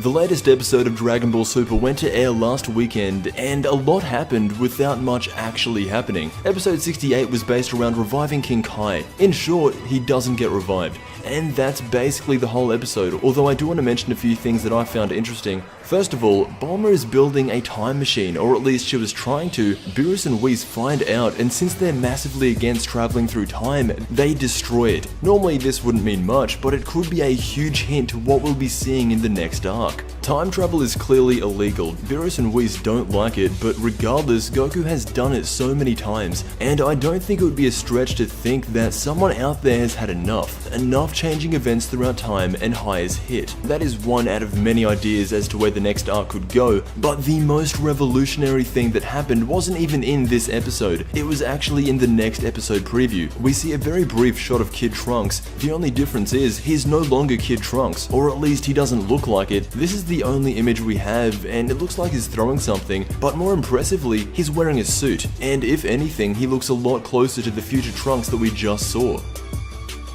The latest episode of Dragon Ball Super went to air last weekend, and a lot happened without much actually happening. Episode 68 was based around reviving King Kai. In short, he doesn't get revived. And that's basically the whole episode, although I do want to mention a few things that I found interesting. First of all, Bulma is building a time machine, or at least she was trying to. Beerus and Whis find out, and since they're massively against traveling through time, they destroy it. Normally this wouldn't mean much, but it could be a huge hint to what we'll be seeing in the next arc. Time travel is clearly illegal. Beerus and Whis don't like it, but regardless, Goku has done it so many times, and I don't think it would be a stretch to think that someone out there has had enough changing events throughout time and High's hit. That is one out of many ideas as to where the next arc could go, but the most revolutionary thing that happened wasn't even in this episode. It was actually in the next episode preview. We see a very brief shot of Kid Trunks. The only difference is he's no longer Kid Trunks, or at least he doesn't look like it. This is the only image we have, and it looks like he's throwing something, but more impressively, he's wearing a suit, and if anything, he looks a lot closer to the future Trunks that we just saw.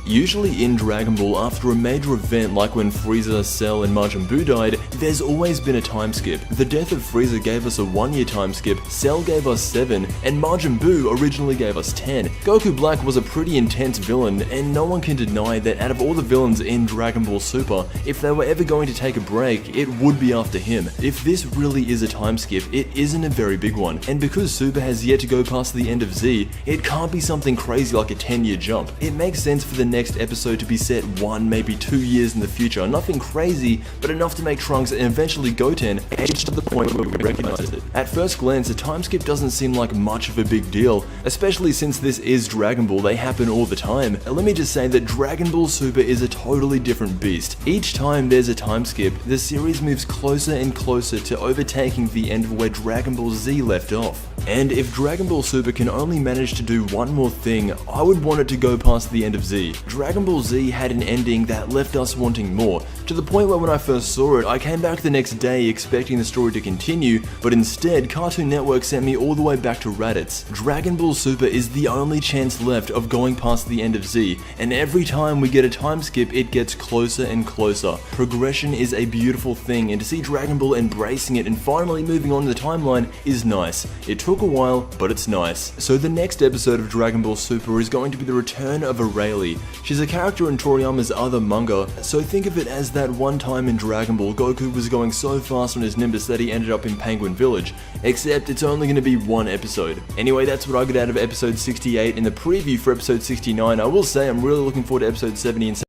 Usually in Dragon Ball, after a major event like when Frieza, Cell, and Majin Buu died, there's always been a time skip. The death of Frieza gave us a 1-year time skip, Cell gave us 7, and Majin Buu originally gave us 10. Goku Black was a pretty intense villain, and no one can deny that out of all the villains in Dragon Ball Super, if they were ever going to take a break, it would be after him. If this really is a time skip, it isn't a very big one, and because Super has yet to go past the end of Z, it can't be something crazy like a 10-year jump. It makes sense for the next episode to be set 1, maybe 2 years in the future. Nothing crazy, but enough to make Trunks and eventually Goten age to the point where we recognize it. At first glance, a time skip doesn't seem like much of a big deal, especially since this is Dragon Ball, they happen all the time. Let me just say that Dragon Ball Super is a totally different beast. Each time there's a time skip, the series moves closer and closer to overtaking the end of where Dragon Ball Z left off. And if Dragon Ball Super can only manage to do one more thing, I would want it to go past the end of Z. Dragon Ball Z had an ending that left us wanting more, to the point where when I first saw it, I came back the next day expecting the story to continue, but instead Cartoon Network sent me all the way back to Raditz. Dragon Ball Super is the only chance left of going past the end of Z, and every time we get a time skip, it gets closer and closer. Progression is a beautiful thing, and to see Dragon Ball embracing it and finally moving on in the timeline is nice. It took a while, but it's nice. So the next episode of Dragon Ball Super is going to be the return of Aurelie. She's a character in Toriyama's other manga, so think of it as that one time in Dragon Ball Goku was going so fast on his Nimbus that he ended up in Penguin Village, except it's only going to be one episode. Anyway, that's what I got out of episode 68. In the preview for episode 69, I will say I'm really looking forward to episode 70 and